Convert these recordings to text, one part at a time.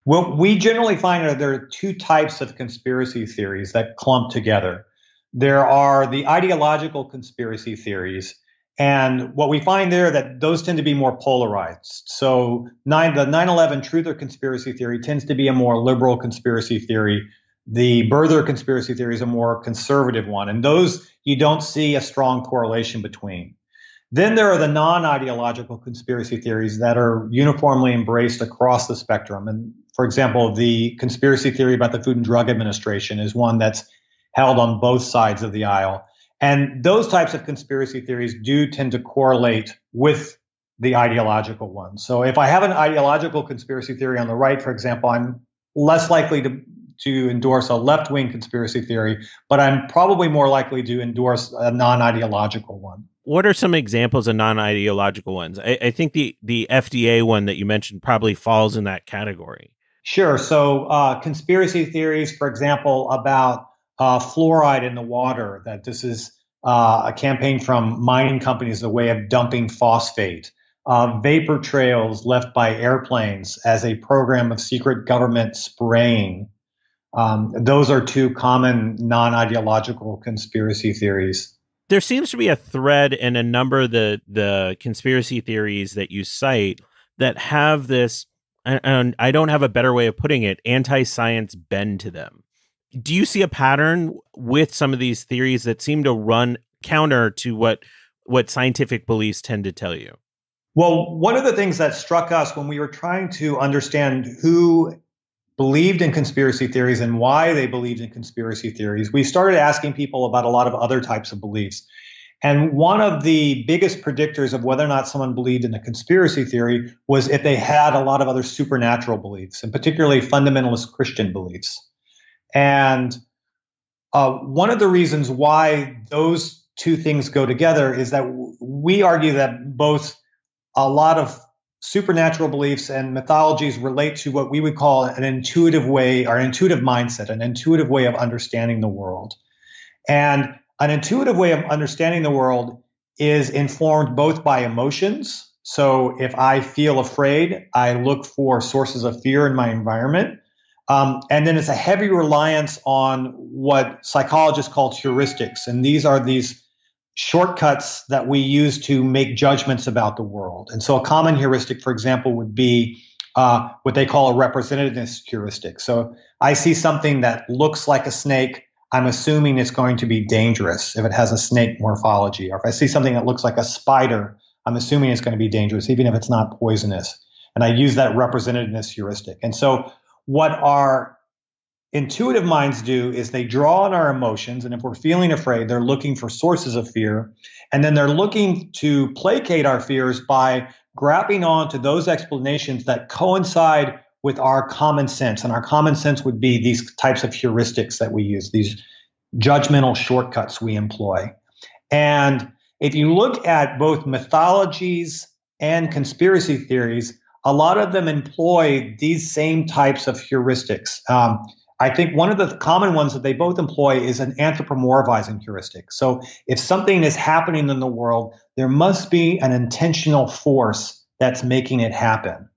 Well, we generally find that there are two types of conspiracy theories that clump together. There are the ideological conspiracy theories, and what we find there that those tend to be more polarized. So the 9/11 truth or conspiracy theory tends to be a more liberal conspiracy theory. The birther conspiracy theory is a more conservative one, and those you don't see a strong correlation between. Then there are the non-ideological conspiracy theories that are uniformly embraced across the spectrum. And for example, the conspiracy theory about the Food and Drug Administration is one that's held on both sides of the aisle. And those types of conspiracy theories do tend to correlate with the ideological ones. So if I have an ideological conspiracy theory on the right, for example, I'm less likely to endorse a left-wing conspiracy theory, but I'm probably more likely to endorse a non-ideological one. What are some examples of non-ideological ones? I think the FDA one that you mentioned probably falls in that category. Sure. So, conspiracy theories, for example, about fluoride in the water, that this is a campaign from mining companies, a way of dumping phosphate, vapor trails left by airplanes as a program of secret government spraying. Those are two common non ideological conspiracy theories. There seems to be a thread in a number of the conspiracy theories that you cite that have this, and I don't have a better way of putting it, anti-science bend to them. Do you see a pattern with some of these theories that seem to run counter to what scientific beliefs tend to tell you? Well, one of the things that struck us when we were trying to understand who believed in conspiracy theories and why they believed in conspiracy theories, we started asking people about a lot of other types of beliefs. And one of the biggest predictors of whether or not someone believed in a conspiracy theory was if they had a lot of other supernatural beliefs, and particularly fundamentalist Christian beliefs. And one of the reasons why those two things go together is that we argue that both a lot of supernatural beliefs and mythologies relate to what we would call an intuitive way or an intuitive mindset, an intuitive way of understanding the world. And an intuitive way of understanding the world is informed both by emotions. So if I feel afraid, I look for sources of fear in my environment. And then it's a heavy reliance on what psychologists call heuristics. And these are these shortcuts that we use to make judgments about the world. And so a common heuristic, for example, would be what they call a representativeness heuristic. So I see something that looks like a snake, I'm assuming it's going to be dangerous if it has a snake morphology. Or if I see something that looks like a spider, I'm assuming it's going to be dangerous, even if it's not poisonous. And I use that representativeness heuristic. And so what our intuitive minds do is they draw on our emotions. And if we're feeling afraid, they're looking for sources of fear. And then they're looking to placate our fears by grabbing on to those explanations that coincide with our common sense. And our common sense would be these types of heuristics that we use, these judgmental shortcuts we employ. And if you look at both mythologies and conspiracy theories, a lot of them employ these same types of heuristics. I think one of the common ones that they both employ is an anthropomorphizing heuristic. So if something is happening in the world, there must be an intentional force that's making it happen.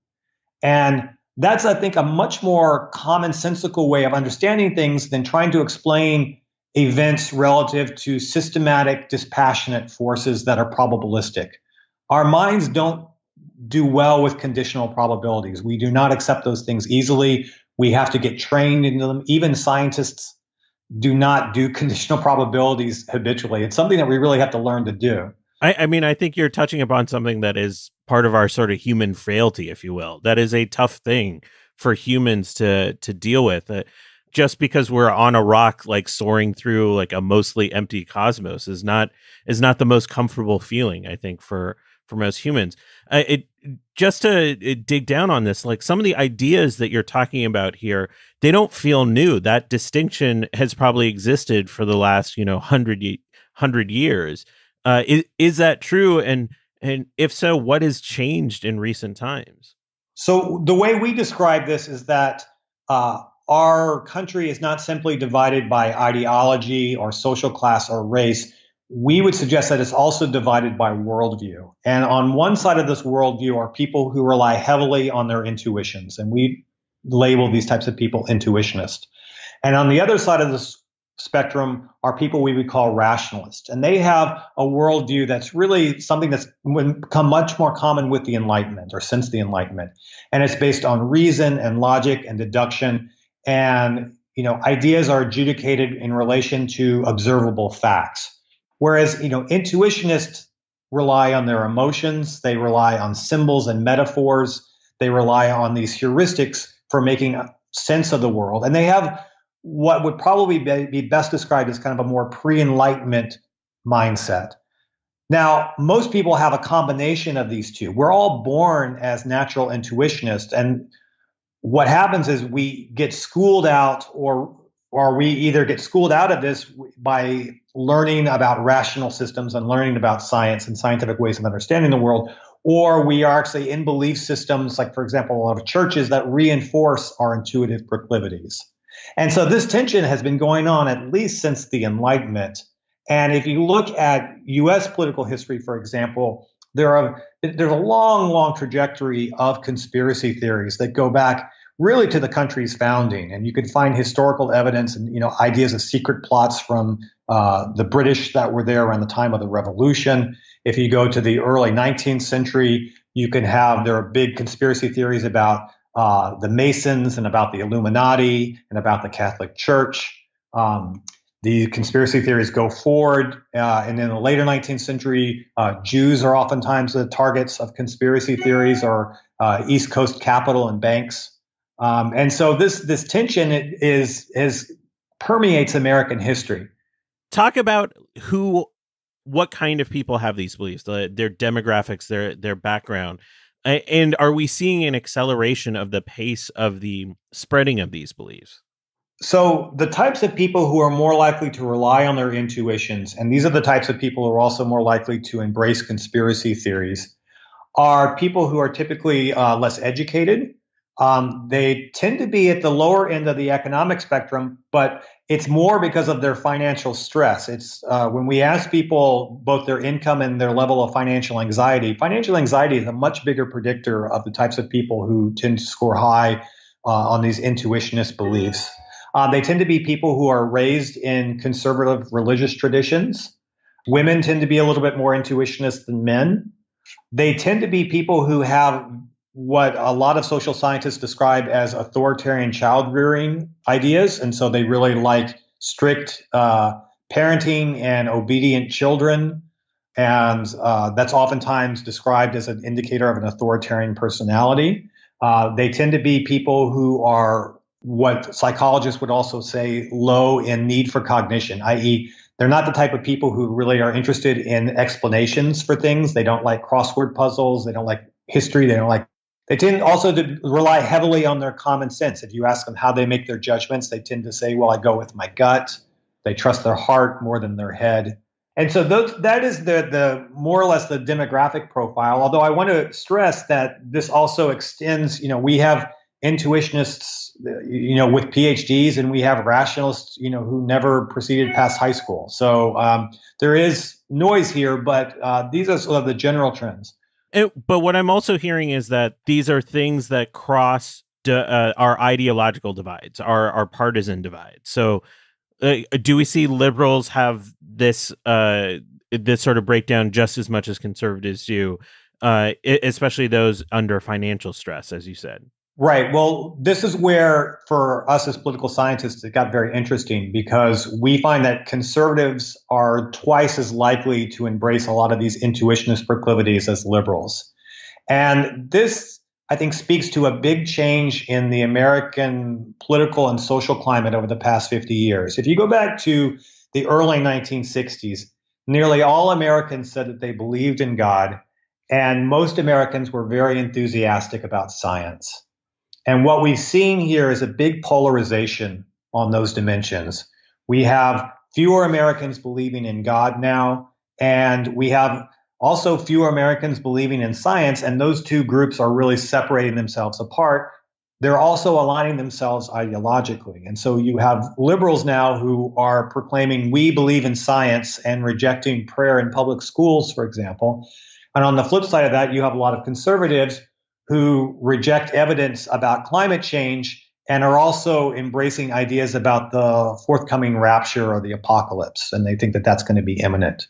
And that's, I think, a much more commonsensical way of understanding things than trying to explain events relative to systematic, dispassionate forces that are probabilistic. Our minds don't do well with conditional probabilities. We do not accept those things easily. We have to get trained into them. Even scientists do not do conditional probabilities habitually. It's something that we really have to learn to do. I mean, I think you're touching upon something that is part of our sort of human frailty, if you will. That is a tough thing for humans to deal with. Just because we're on a rock, like soaring through like a mostly empty cosmos, is not the most comfortable feeling, I think, for most humans. It just to dig down on this, like some of the ideas that you're talking about here, they don't feel new. That distinction has probably existed for the last 100 years. Is that true? And if so, what has changed in recent times? So the way we describe this is that our country is not simply divided by ideology or social class or race. We would suggest that it's also divided by worldview. And on one side of this worldview are people who rely heavily on their intuitions. And we label these types of people intuitionists. And on the other side of the spectrum are people we would call rationalists. And they have a worldview that's really something that's become much more common with the Enlightenment or since the Enlightenment. And it's based on reason and logic and deduction. And, ideas are adjudicated in relation to observable facts. Whereas, intuitionists rely on their emotions, they rely on symbols and metaphors, they rely on these heuristics for making sense of the world. And they have what would probably be best described as kind of a more pre-Enlightenment mindset. Now, most people have a combination of these two. We're all born as natural intuitionists, and what happens is we get schooled out, or we either get schooled out of this by learning about rational systems and learning about science and scientific ways of understanding the world, or we are actually in belief systems, like, for example, a lot of churches that reinforce our intuitive proclivities. And so this tension has been going on at least since the Enlightenment. And if you look at US political history, for example, there's a long, long trajectory of conspiracy theories that go back really to the country's founding. And you can find historical evidence and ideas of secret plots from the British that were there around the time of the Revolution. If you go to the early 19th century, there are big conspiracy theories about the Masons and about the Illuminati and about the Catholic Church. The conspiracy theories go forward, and in the later 19th century, Jews are oftentimes the targets of conspiracy theories, or East Coast capital and banks. And so this tension permeates American history. Talk about what kind of people have these beliefs, their demographics, their background. And are we seeing an acceleration of the pace of the spreading of these beliefs? So the types of people who are more likely to rely on their intuitions, and these are the types of people who are also more likely to embrace conspiracy theories, are people who are typically less educated. They tend to be at the lower end of the economic spectrum, but it's more because of their financial stress. It's when we ask people both their income and their level of financial anxiety is a much bigger predictor of the types of people who tend to score high on these intuitionist beliefs. They tend to be people who are raised in conservative religious traditions. Women tend to be a little bit more intuitionist than men. They tend to be people who have what a lot of social scientists describe as authoritarian child rearing ideas. And so they really like strict parenting and obedient children. And that's oftentimes described as an indicator of an authoritarian personality. They tend to be people who are what psychologists would also say low in need for cognition, i.e., they're not the type of people who really are interested in explanations for things. They don't like crossword puzzles. They don't like history. They tend also to rely heavily on their common sense. If you ask them how they make their judgments, they tend to say, well, I go with my gut. They trust their heart more than their head. And so that is the more or less the demographic profile. Although I want to stress that this also extends, we have intuitionists, with PhDs, and we have rationalists, who never proceeded past high school. So there is noise here, but these are sort of the general trends. But what I'm also hearing is that these are things that cross our ideological divides, our partisan divides. So do we see liberals have this sort of breakdown just as much as conservatives do, especially those under financial stress, as you said? Right. Well, this is where, for us as political scientists, it got very interesting, because we find that conservatives are twice as likely to embrace a lot of these intuitionist proclivities as liberals. And this, I think, speaks to a big change in the American political and social climate over the past 50 years. If you go back to the early 1960s, nearly all Americans said that they believed in God, and most Americans were very enthusiastic about science. And what we've seen here is a big polarization on those dimensions. We have fewer Americans believing in God now, and we have also fewer Americans believing in science, and those two groups are really separating themselves apart. They're also aligning themselves ideologically. And so you have liberals now who are proclaiming, we believe in science, and rejecting prayer in public schools, for example. And on the flip side of that, you have a lot of conservatives who reject evidence about climate change and are also embracing ideas about the forthcoming rapture or the apocalypse. And they think that that's going to be imminent.